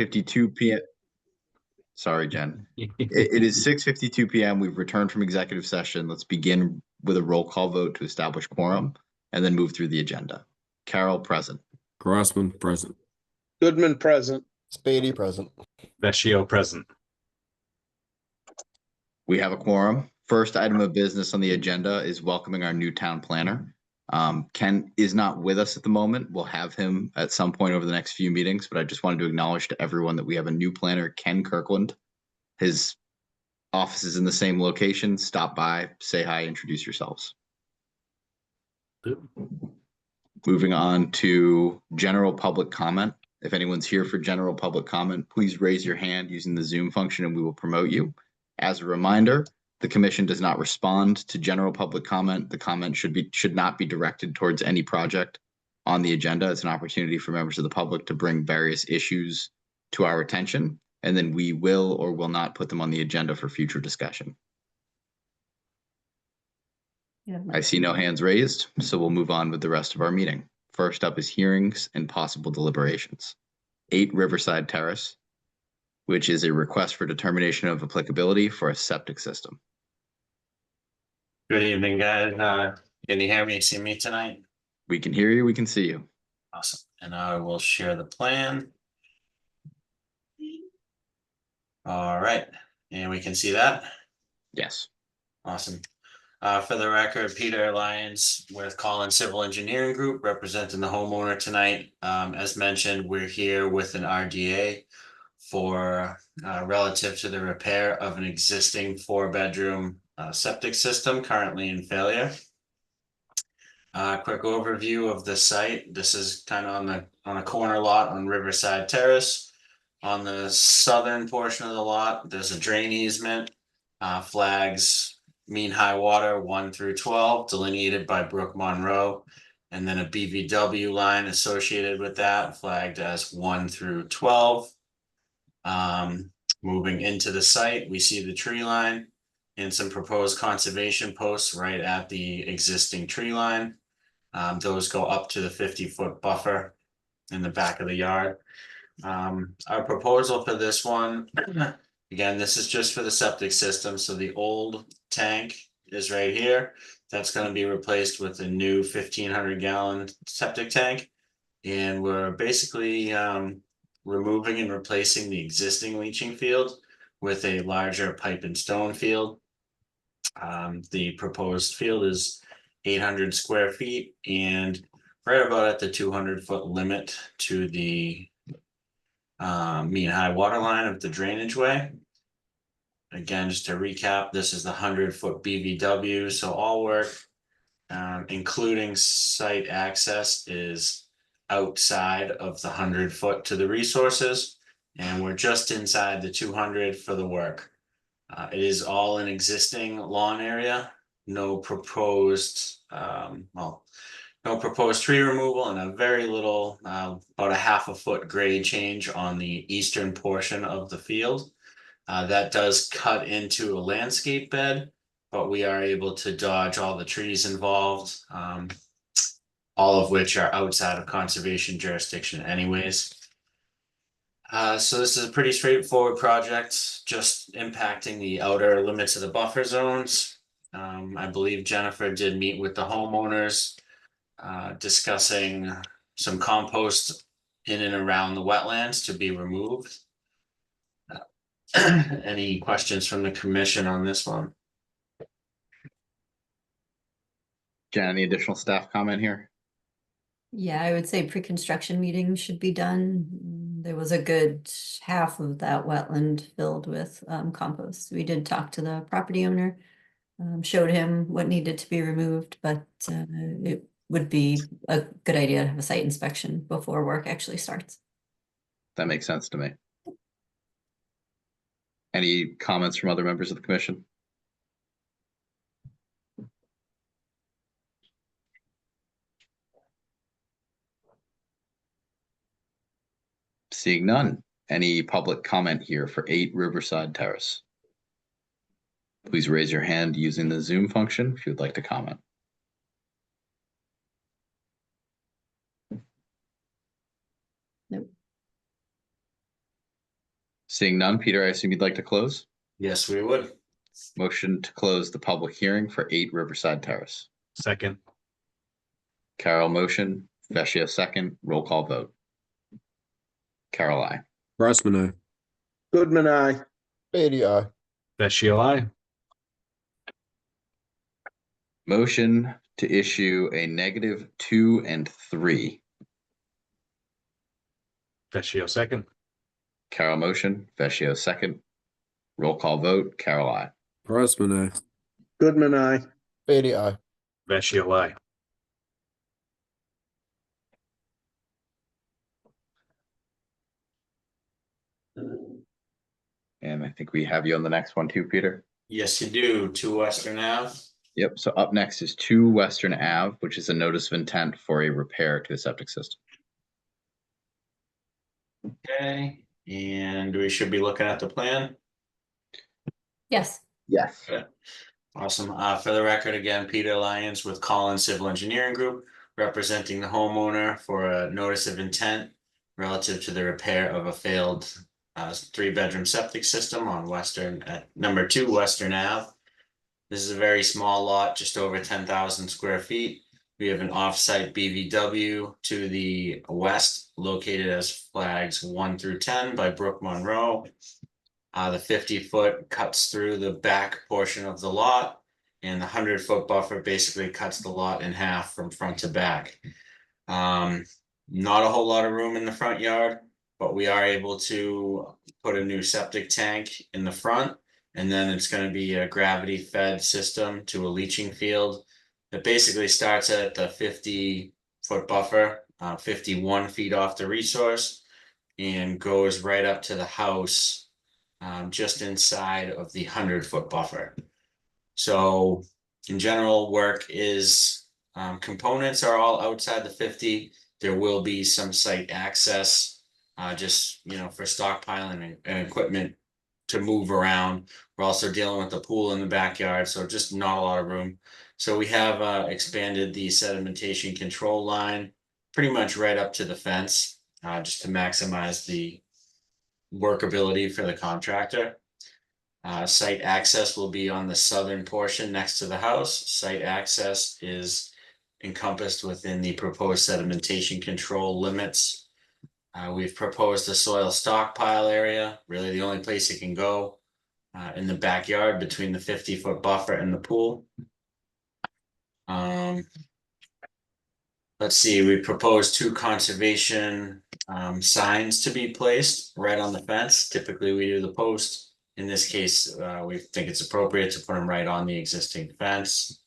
6:52 p.m. Sorry, Jen. It is 6:52 p.m. We've returned from executive session. Let's begin with a roll call vote to establish quorum and then move through the agenda. Carroll, present. Grossman, present. Goodman, present. Spady, present. Vecchio, present. We have a quorum. First item of business on the agenda is welcoming our new town planner. Ken is not with us at the moment. We'll have him at some point over the next few meetings, but I just wanted to acknowledge to everyone that we have a new planner, Ken Kirkland. His office is in the same location. Stop by, say hi, introduce yourselves. Moving on to general public comment. If anyone's here for general public comment, please raise your hand using the Zoom function and we will promote you. As a reminder, the commission does not respond to general public comment. The comment should not be directed towards any project on the agenda. It's an opportunity for members of the public to bring various issues to our attention, and then we will or will not put them on the agenda for future discussion. Yeah. I see no hands raised, so we'll move on with the rest of our meeting. First up is hearings and possible deliberations. 8 Riverside Terrace, which is a request for determination of applicability for a septic system. Good evening, guys. Can you hear me, see me tonight? We can hear you, we can see you. Awesome. And I will share the plan. All right, and we can see that. Yes. Awesome. For the record, Peter Lyons with Collins Civil Engineering Group representing the homeowner tonight. As mentioned, we're here with an RDA for relative to the repair of an existing 4-bedroom septic system currently in failure. Quick overview of the site. This is kind of on a corner lot on Riverside Terrace. On the southern portion of the lot, there's a drain easement, flags mean high water 1 through 12 delineated by Brook Monroe, and then a BVW line associated with that flagged as 1 through 12. Moving into the site, we see the tree line and some proposed conservation posts right at the existing tree line. Those go up to the 50-foot buffer in the back of the yard. Our proposal for this one, again, this is just for the septic system. So the old tank is right here. That's going to be replaced with a new 1,500-gallon septic tank. And we're basically removing and replacing the existing leaching field with a larger pipe and stone field. The proposed field is 800 square feet and right about at the 200-foot limit to the mean high water line of the drainage way. Again, just to recap, this is the 100-foot BVW. So all work, including site access, is outside of the 100-foot to the resources, and we're just inside the 200 for the work. It is all an existing lawn area, no proposed, no proposed tree removal, and a very little, about a 1/2 foot grade change on the eastern portion of the field. That does cut into a landscape bed, but we are able to dodge all the trees involved, all of which are outside of conservation jurisdiction anyways. So this is a pretty straightforward project, just impacting the outer limits of the buffer zones. I believe Jennifer did meet with the homeowners, discussing some compost in and around the wetlands to be removed. Any questions from the commission on this one? Jen, any additional staff comment here? Yeah, I would say pre-construction meetings should be done. There was a good half of that wetland filled with compost. We did talk to the property owner, showed him what needed to be removed, but it would be a good idea to have a site inspection before work actually starts. That makes sense to me. Any comments from other members of the commission? Seeing none. Any public comment here for 8 Riverside Terrace? Please raise your hand using the Zoom function if you would like to comment. Nope. Seeing none, Peter, I assume you'd like to close? Yes, we would. Motion to close the public hearing for 8 Riverside Terrace. Second. Carol motion, Vecchio second, roll call vote. Carol, I. Grossman, aye. Goodman, aye. Beatty, aye. Vecchio, aye. Motion to issue a -2 and 3. Vecchio, second. Carol motion, Vecchio second. Roll call vote, Carol, I. Grossman, aye. Goodman, aye. Beatty, aye. Vecchio, aye. And I think we have you on the next one too, Peter. Yes, you do. 2 Western Ave. Yep, so up next is 2 Western Ave, which is a notice of intent for a repair to the septic system. Okay, and we should be looking at the plan. Yes. Yes. Awesome. For the record, again, Peter Lyons with Collins Civil Engineering Group, representing the homeowner for a notice of intent relative to the repair of a failed 3-bedroom septic system on number 2 Western Ave. This is a very small lot, just over 10,000 square feet. We have an off-site BVW to the west, located as flags 1 through 10 by Brook Monroe. The 50-foot cuts through the back portion of the lot, and the 100-foot buffer basically cuts the lot in half from front to back. Not a whole lot of room in the front yard, but we are able to put a new septic tank in the front, and then it's going to be a gravity-fed system to a leaching field that basically starts at the 50-foot buffer, 51 feet off the resource, and goes right up to the house. Just inside of the 100-foot buffer. So in general, work is components are all outside the 50. There will be some site access, just for stockpiling and equipment to move around. We're also dealing with the pool in the backyard, so just not a lot of room. So we have expanded the sedimentation control line pretty much right up to the fence, just to maximize the workability for the contractor. Site access will be on the southern portion next to the house. Site access is encompassed within the proposed sedimentation control limits. We've proposed a soil stockpile area, really the only place it can go in the backyard between the 50-foot buffer and the pool. Let's see, we proposed 2 conservation signs to be placed right on the fence. Typically we do the post. In this case, we think it's appropriate to put them right on the existing fence.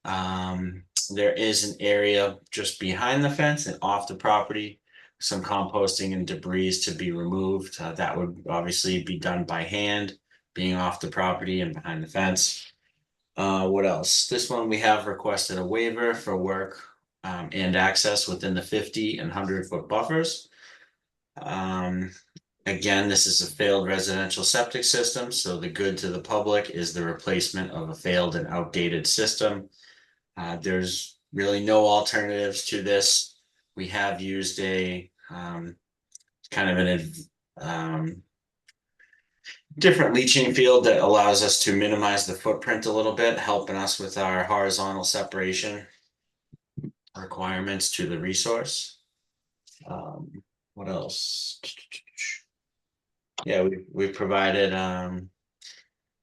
There is an area just behind the fence and off the property, some composting and debris to be removed. That would obviously be done by hand, being off the property and behind the fence. What else? This one we have requested a waiver for work and access within the 50 and 100-foot buffers. Again, this is a failed residential septic system, so the good to the public is the replacement of a failed and outdated system. There's really no alternatives to this. We have used a kind of an different leaching field that allows us to minimize the footprint a little bit, helping us with our horizontal separation requirements to the resource. What else? Yeah, we've provided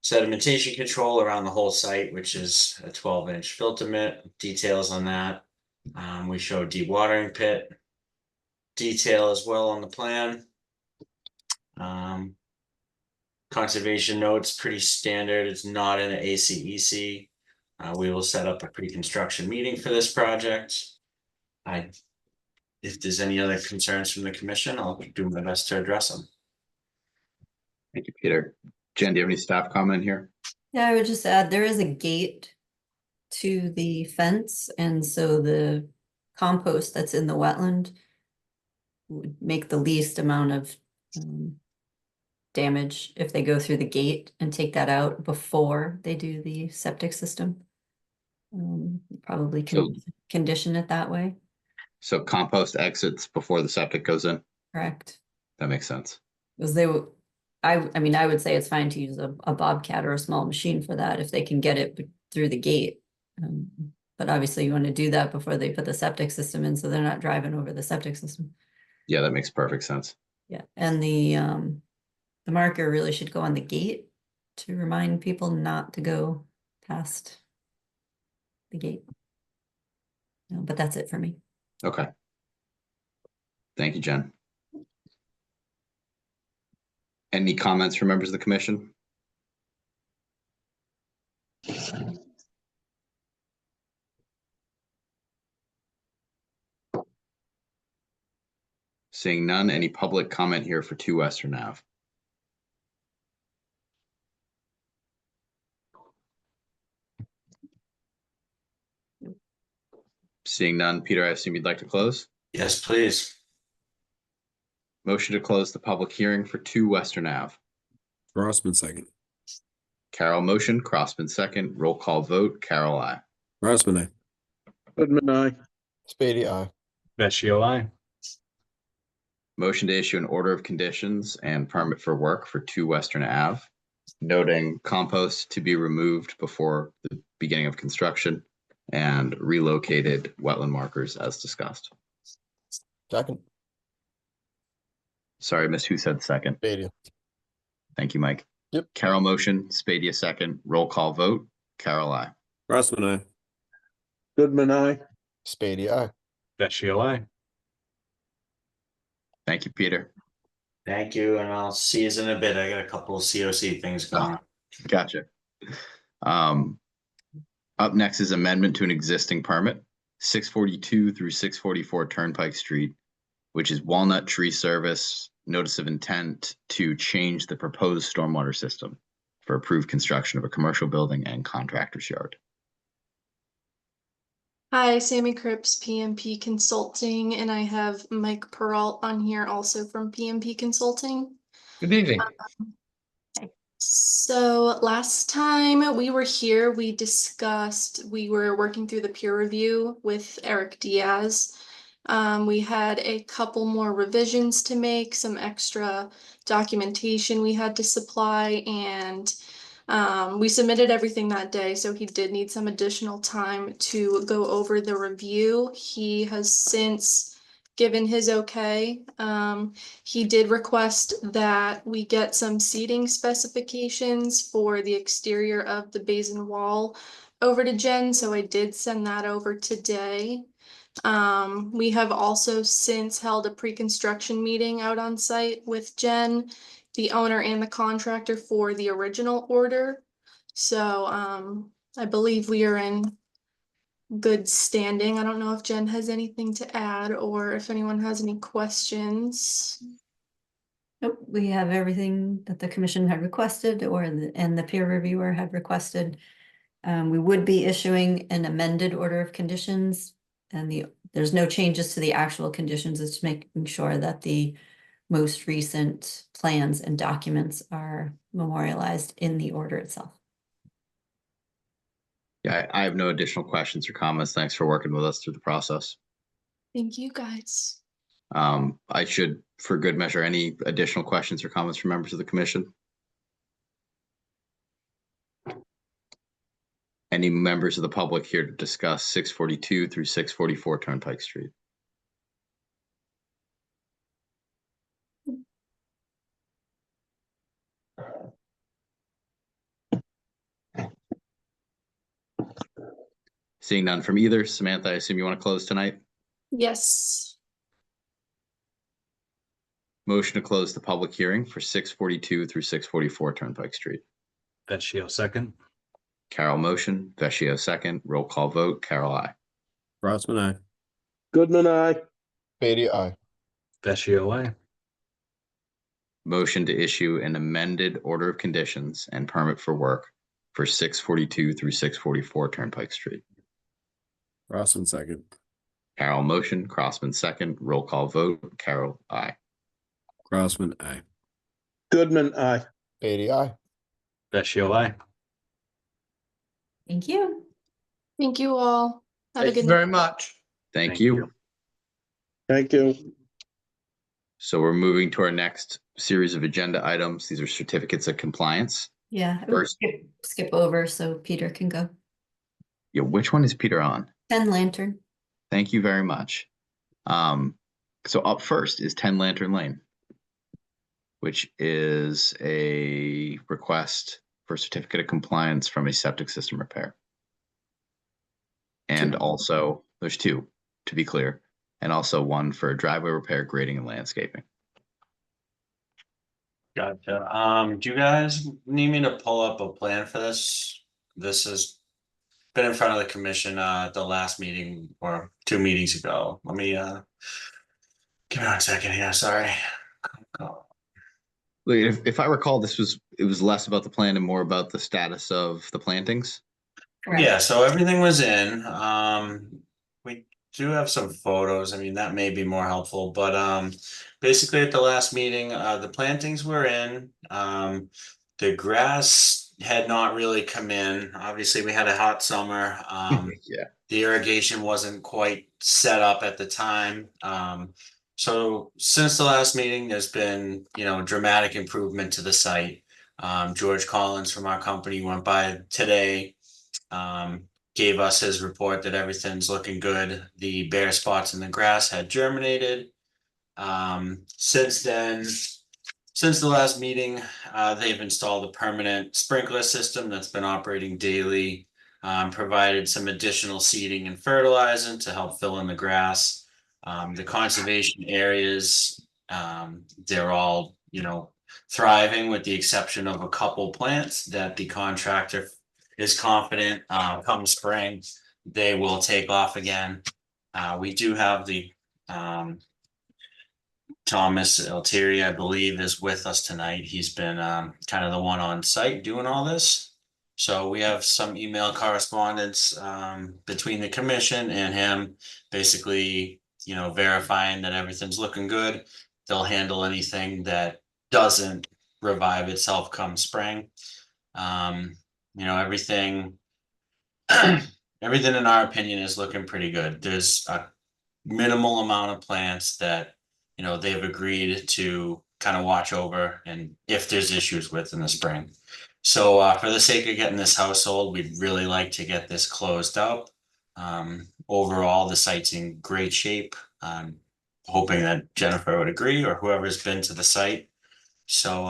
sedimentation control around the whole site, which is a 12-inch filter mitt. Details on that. We show dewatering pit detail as well on the plan. Conservation notes, pretty standard. It's not in an ACEC. We will set up a pre-construction meeting for this project. If there's any other concerns from the commission, I'll do my best to address them. Thank you, Peter. Jen, do you have any staff comment here? Yeah, I would just add, there is a gate to the fence, and so the compost that's in the wetland would make the least amount of damage if they go through the gate and take that out before they do the septic system. Probably can condition it that way. So compost exits before the septic goes in? Correct. That makes sense. Because they I mean, I would say it's fine to use a Bobcat or a small machine for that if they can get it through the gate. But obviously you want to do that before they put the septic system in, so they're not driving over the septic system. Yeah, that makes perfect sense. Yeah, and the marker really should go on the gate to remind people not to go past the gate. No, but that's it for me. Okay. Thank you, Jen. Any comments from members of the commission? Seeing none, any public comment here for 2 Western Ave? Seeing none, Peter, I assume you'd like to close? Yes, please. Motion to close the public hearing for 2 Western Ave. Crossman, second. Carol motion, Crossman second, roll call vote, Carol I. Crossman, aye. Goodman, aye. Spady, aye. Vecchio, I. Motion to issue an order of conditions and permit for work for 2 Western Ave, noting compost to be removed before the beginning of construction and relocated wetland markers as discussed. Second. Sorry, missed who said second. Spady. Thank you, Mike. Yep. Carol motion, Spadia second, roll call vote, Carol I. Crossman, aye. Goodman, aye. Spady, aye. Vecchio, I. Thank you, Peter. Thank you, and I'll see you in a bit. I got a couple of COC things going on. Gotcha. Up next is amendment to an existing permit, 642 through 644 Turnpike Street, which is Walnut Tree Service, notice of intent to change the proposed stormwater system for approved construction of a commercial building and contractor's yard. Hi, Sammy Cripps, PMP Consulting, and I have Mike Peralt on here also from PMP Consulting. Good evening. So last time we were here, we were working through the peer review with Eric Diaz. We had a couple more revisions to make, some extra documentation we had to supply, and we submitted everything that day, so he did need some additional time to go over the review. He has since given his okay. He did request that we get some seating specifications for the exterior of the basin wall over to Jen, so I did send that over today. We have also since held a pre-construction meeting out on site with Jen, the owner and the contractor for the original order. So I believe we are in good standing. I don't know if Jen has anything to add or if anyone has any questions. Nope, we have everything that the commission had requested and the peer reviewer had requested. We would be issuing an amended order of conditions, and there's no changes to the actual conditions. It's making sure that the most recent plans and documents are memorialized in the order itself. Yeah, I have no additional questions or comments. Thanks for working with us through the process. Thank you, guys. I should, for good measure, any additional questions or comments from members of the commission? Any members of the public here to discuss 642 through 644 Turnpike Street? Seeing none from either, Samantha, I assume you want to close tonight? Yes. Motion to close the public hearing for 642 through 644 Turnpike Street. Vecchio, second. Carol motion, Vecchio second, roll call vote, Carol I. Crossman, aye. Goodman, aye. Spady, aye. Vecchio, I. Motion to issue an amended order of conditions and permit for work for 642 through 644 Turnpike Street. Crossman, second. Carol motion, Crossman second, roll call vote, Carol I. Crossman, aye. Goodman, aye. Spady, aye. Vecchio, I. Thank you. Thank you all. Have a Thank good you night. very much. Thank Thank you. you. Thank you. So we're moving to our next series of agenda items. These are certificates of compliance. Yeah, I would First- skip over so Peter can go. Yeah, which one is Peter on? 10 Lantern. Thank you very much. So up first is 10 Lantern Lane, which is a request for certificate of compliance from a septic system repair. And also, there's two, to be clear, and also one for driveway repair, grading, and landscaping. Gotcha. Do you guys need me to pull up a plan for this? This has been in front of the commission, the last meeting or 2 meetings ago. Let me, give me 1 second here, sorry. Look, if I recall, it was less about the plan and more about the status of the plantings. Correct. Yeah, so everything was in. We do have some photos. I mean, that may be more helpful, but basically at the last meeting, the plantings were in. The grass had not really come in. Obviously, we had a hot summer. Yeah. The irrigation wasn't quite set up at the time. So since the last meeting, there's been, dramatic improvement to the site. George Collins from our company went by today. Gave us his report that everything's looking good. The bare spots in the grass had germinated. Since then, since the last meeting, they've installed a permanent sprinkler system that's been operating daily, provided some additional seeding and fertilizing to help fill in the grass. The conservation areas, they're all, thriving with the exception of a couple plants that the contractor is confident come spring they will take off again. We do have the Thomas Altieri, I believe, is with us tonight. He's been kind of the one on site doing all this. So we have some email correspondence between the commission and him, basically, verifying that everything's looking good. They'll handle anything that doesn't revive itself come spring. Everything in our opinion is looking pretty good. There's a minimal amount of plants that, they've agreed to kind of watch over and if there's issues with in the spring. So for the sake of getting this house sold, we'd really like to get this closed up. Overall, the site's in great shape. I'm hoping that Jennifer would agree or whoever's been to the site. So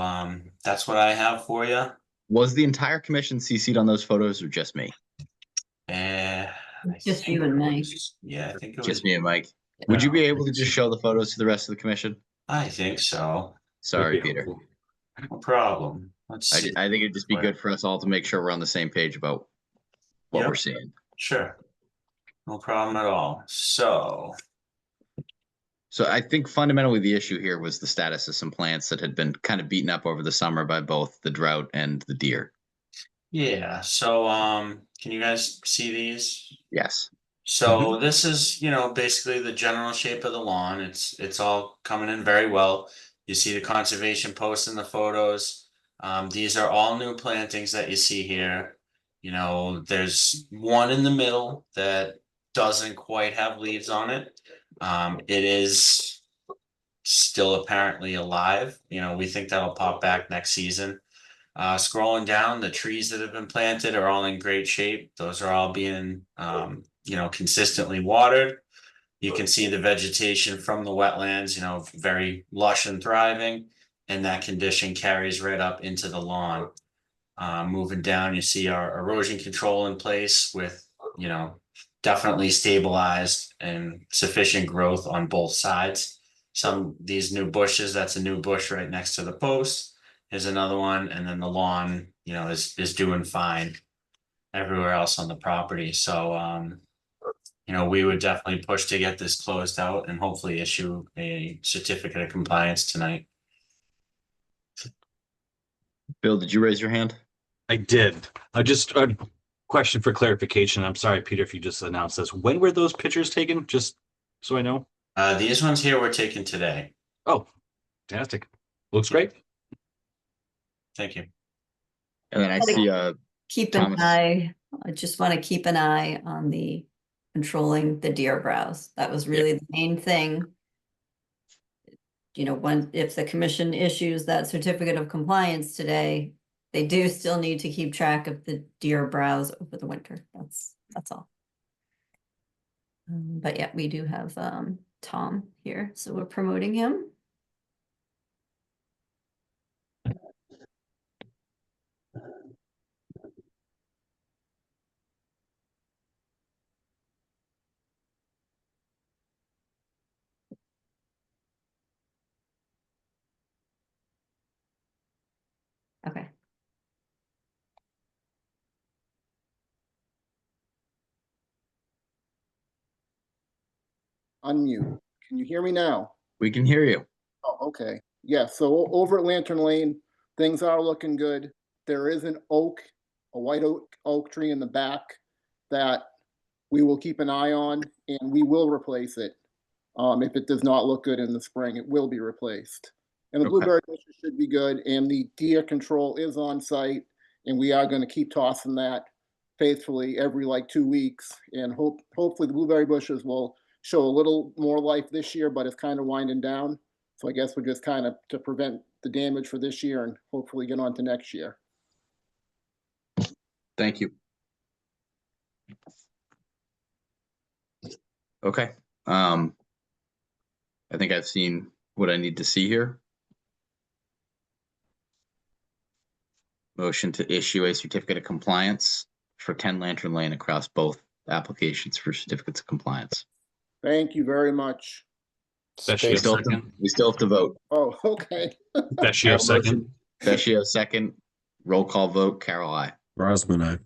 that's what I have for you. Was the entire commission CC'd on those photos or just me? Just you and Mike. Yeah, I think it was. Just me and Mike. Would you be able to just show the photos to the rest of the commission? I think so. Sorry, Peter. No problem. Let's see. I think it'd just be good for us all to make sure we're on the same page about what Yep. we're seeing. Sure. No problem at all. So I think fundamentally the issue here was the status of some plants that had been kind of beaten up over the summer by both the drought and the deer. yeah, so can you guys see these? Yes. So this is, basically the general shape of the lawn. It's all coming in very well. You see the conservation posts in the photos. These are all new plantings that you see here. There's one in the middle that doesn't quite have leaves on it. It is still apparently alive. We think that'll pop back next season. Scrolling down, the trees that have been planted are all in great shape. Those are all being, consistently watered. You can see the vegetation from the wetlands, very lush and thriving, and that condition carries right up into the lawn. Moving down, you see our erosion control in place with, definitely stabilized and sufficient growth on both sides. These new bushes, that's a new bush right next to the post. Here's another one, and then the lawn, is doing fine everywhere else on the property. So, we would definitely push to get this closed out and hopefully issue a certificate of compliance tonight. Bill, did you raise your hand? I did. Just a question for clarification. I'm sorry, Peter, if you just announced this. When were those pictures taken? Just so I know. These ones here were taken today. Oh, fantastic. Looks great. Thank you. And then I see Keep Thomas. an eye, I just want to keep an eye on the controlling the deer browse. That was really the main thing. you know, if the commission issues that certificate of compliance today, they do still need to keep track of the deer browse over the winter. That's all. But yeah, we do have Tom here, so we're promoting him. Okay. Unmute. Can you hear me now? We can hear you. Oh, okay. Yeah, so over at Lantern Lane, things are looking good. There is an oak, a white oak tree in the back that we will keep an eye on, and we will replace it. If it does not look good in the spring, it will be replaced. And the Okay. blueberry bushes should be good, and the deer control is on site, and we are gonna keep tossing that faithfully every like 2 weeks. And hopefully the blueberry bushes will show a little more life this year, but it's kind of winding down. So I guess we're just kind of to prevent the damage for this year and hopefully get on to next year. Thank you. Okay. I think I've seen what I need to see here. Motion to issue a certificate of compliance for 10 Lantern Lane across both applications for certificates of compliance. Thank you very much. Vecchio We Spady, still have to vote. Oh, okay. Vecchio second. Vecchio second. Roll call vote. Carol, I. Grossman, aye.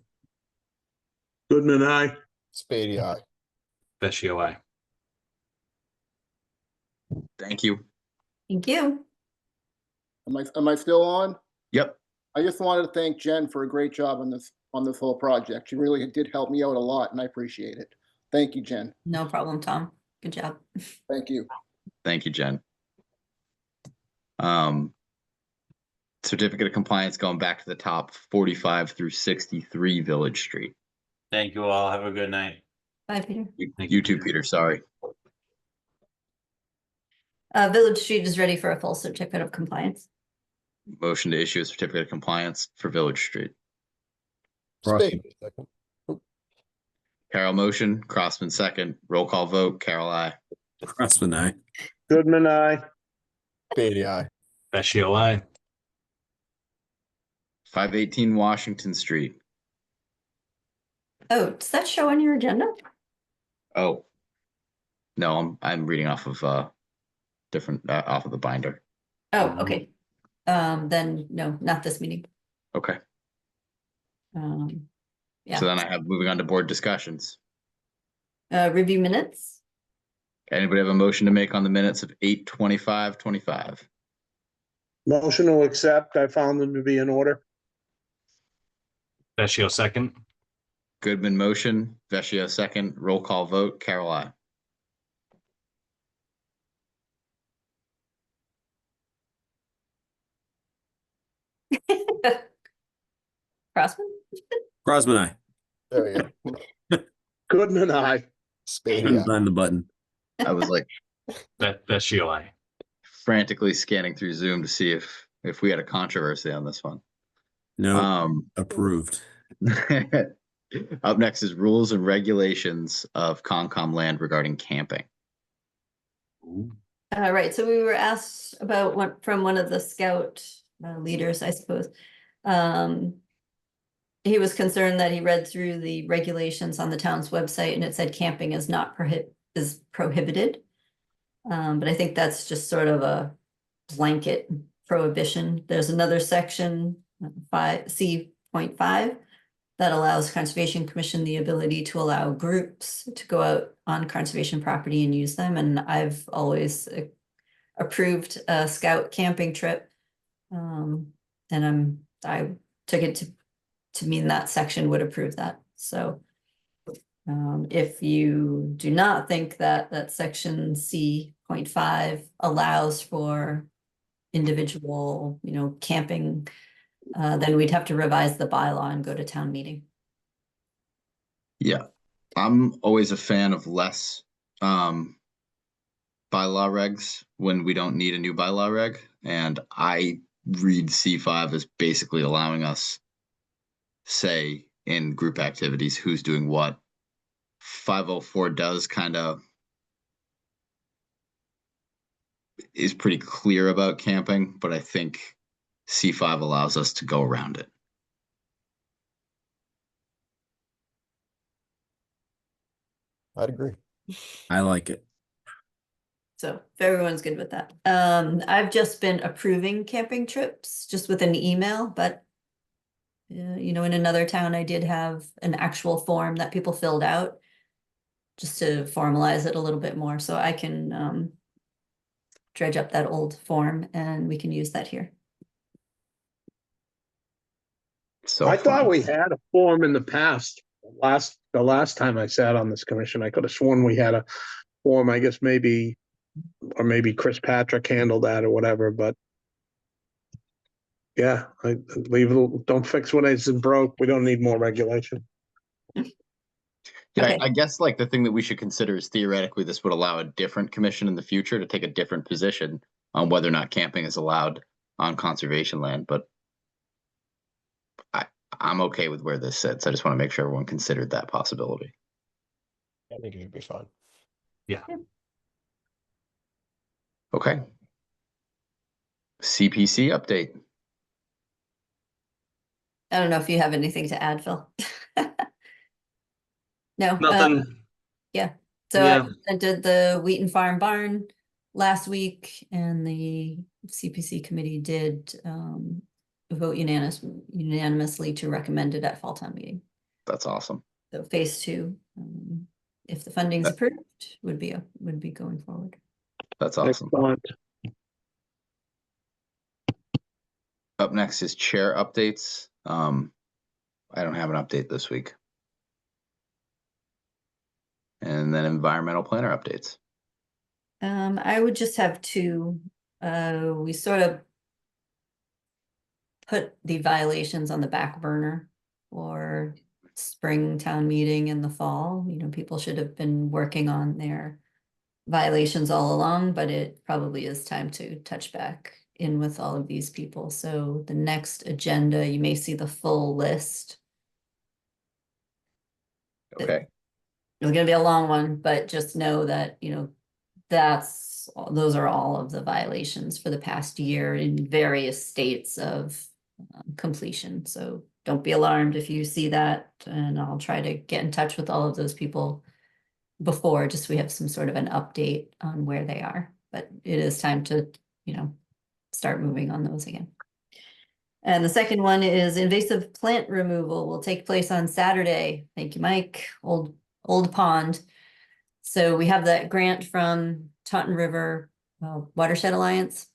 Goodman, aye. Spady, aye. Vecchio, aye. Thank you. Thank you. Am I still on? Yep. I just wanted to thank Jen for a great job on this whole project. She really did help me out a lot, and I appreciate it. Thank you, Jen. No problem, Tom. Good job. Thank you. Thank you, Jen. Certificate of compliance going back to the top, 45 through 63 Village Street. Thank you all. Have a good night. Bye, Peter. Thank You you, too, Peter. Peter. Sorry. Village Street is ready for a full certificate of compliance. Motion to issue a certificate of compliance for Village Street. Grossman, Spady, second. Carol motion, Crossman second. Roll call vote. Carol, I. Grossman, aye. Goodman, aye. Spady, aye. Vecchio, aye. 518 Washington Street. Oh, does that show on your agenda? Oh. No, I'm reading off of different off of the binder. Oh, okay. Then no, not this meeting. Okay. Yeah. So then I have moving on to board discussions. Review minutes. Anybody have a motion to make on the minutes of 8/25/25? Motion to accept. I found them to be in order. Vecchio second. Goodman motion, Vecchio second. Roll call vote. Carol, I. Crossman? Grossman, aye. There you go. Goodman, aye. Spady, aye. Find the button. I was like Vecchio, aye. frantically scanning through Zoom to see if we had a controversy on this one. No, approved. Up next is rules and regulations of Concom land regarding camping. Right, so we were asked about from one of the scout leaders, I suppose. He was concerned that he read through the regulations on the town's website and it said camping is not prohibited. But I think that's just sort of a blanket prohibition. There's another section, C.5, that allows Conservation Commission the ability to allow groups to go out on conservation property and use them. And I've always approved a scout camping trip. And I took it to mean that section would approve that. So if you do not think that section C.5 allows for individual, camping, then we'd have to revise the bylaw and go to town meeting. Yeah, I'm always a fan of less bylaw regs when we don't need a new bylaw reg. And I read C5 as basically allowing us say in group activities who's doing what. 504 does kind of is pretty clear about camping, but I think C5 allows us to go around it. I'd agree. I like it. So if everyone's good with that. I've just been approving camping trips just with an email, but you know, in another town, I did have an actual form that people filled out just to formalize it a little bit more. So I can dredge up that old form and we can use that here. So I thought fun. we had a form in the past. The last time I sat on this commission, I could have sworn we had a form. I guess maybe Chris Patrick handled that or whatever, but yeah, I leave it, don't fix what isn't broke. We don't need more regulation. Yeah, Okay. I guess like the thing that we should consider is theoretically this would allow a different commission in the future to take a different position on whether or not camping is allowed on conservation land. But I'm okay with where this sits. I just want to make sure everyone considered that possibility. I think it should be fine. Yeah. Okay. CPC update. I don't know if you have anything to add, Phil. No. Nothing. So Yeah. I presented the Wheaton Farm barn last week, and the CPC committee did vote unanimously to recommend it at fall town meeting. That's awesome. So phase 2, if the funding's That- approved, would be going forward. That's awesome. Excellent. Up next is chair updates. I don't have an update this week. And then environmental planner updates. I would just have 2. We sort of put the violations on the back burner for spring town meeting in the fall. You know, people should have been working on their violations all along, but it probably is time to touch back in with all of these people. So the next agenda, you may see the full list. Okay. It's gonna be a long one, but just know that, you know, those are all of the violations for the past year in various states of completion. So don't be alarmed if you see that, and I'll try to get in touch with all of those people before, just so we have some sort of an update on where they are. But it is time to, you know, start moving on those again. And the second one is invasive plant removal will take place on Saturday. Thank you, Mike. Old Pond. So we have that grant from Taunton River Watershed Alliance.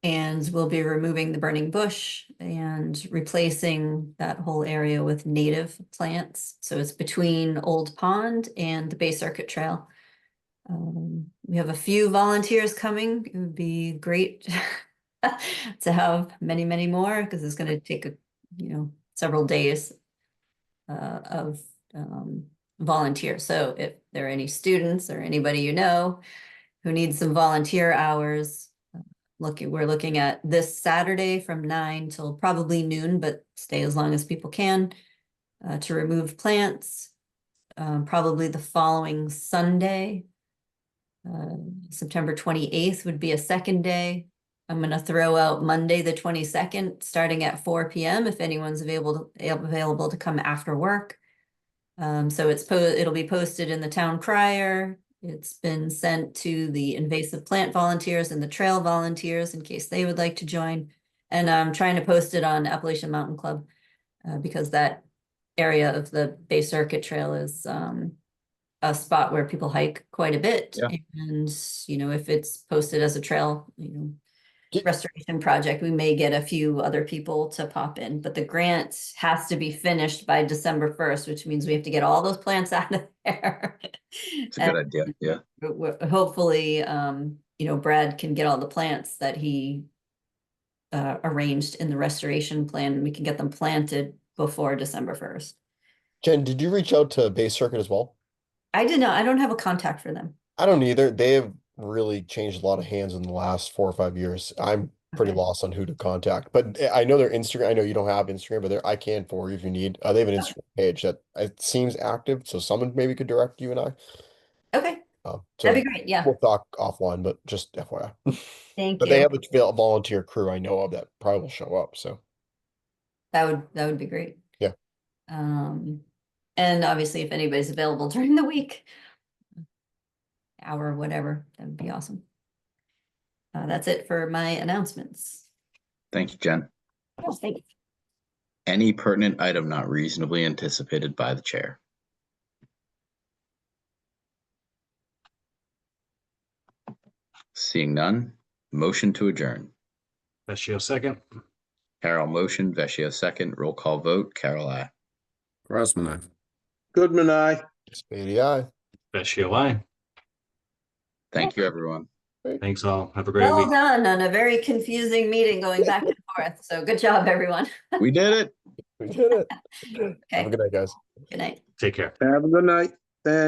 And we'll be removing the burning bush and replacing that whole area with native plants. So it's between Old Pond and the Bay Circuit Trail. We have a few volunteers coming. It would be great to have many more, because it's going to take several days of volunteers. So if there are any students or anybody you know who needs some volunteer hours, we're looking at this Saturday from 9 till probably noon, but stay as long as people can to remove plants. Probably the following Sunday, September 28th would be a second day. I'm going to throw out Monday the 22nd, starting at 4 p.m. if anyone's available to come after work. So it'll be posted in the town crier. It's been sent to the invasive plant volunteers and the trail volunteers in case they would like to join. And I'm trying to post it on Appalachian Mountain Club because that area of the Bay Circuit Trail is a spot where people hike quite a bit. Yeah. And, you know, if it's posted as a trail, restoration project, we may get a few other people to pop in, but the grant has to be finished by December 1st, which means we have to get all those plants out of there. It's a good idea. Yeah. Hopefully, Brad can get all the plants that he arranged in the restoration plan, and we can get them planted before December 1st. Jen, did you reach out to Bay Circuit as well? I did not. I don't have a contact for them. I don't either. They have really changed a lot of hands in the last 4 or 5 years. I'm pretty Okay. lost on who to contact, but I know their Instagram. I know you don't have Instagram, but I can for you if you need. They have an Instagram page that it seems active, so someone maybe could direct you and I. Okay, So that'd be great. Yeah, we'll talk offline, but just FYI. thank But they you. have a volunteer crew I know of that probably will show up. So That would be great. Yeah. And obviously if anybody's available during the week, hour, whatever, that would be awesome. That's it for my announcements. Thank you, Jen. Oh, thank you. Any pertinent item not reasonably anticipated by the chair? Seeing none, motion to adjourn. Vecchio second. Carol motion, Vecchio second, roll call vote, Carol I. Crossman, aye. Goodman, aye. Spady, aye. Vecchio aye. Thank you, everyone. Thanks all. Have a great Well week. done on a very confusing meeting going back and forth. So good job, everyone. We did it. We did it. Have Okay, a good night, guys. good night. Take care. Have a good night. Thanks.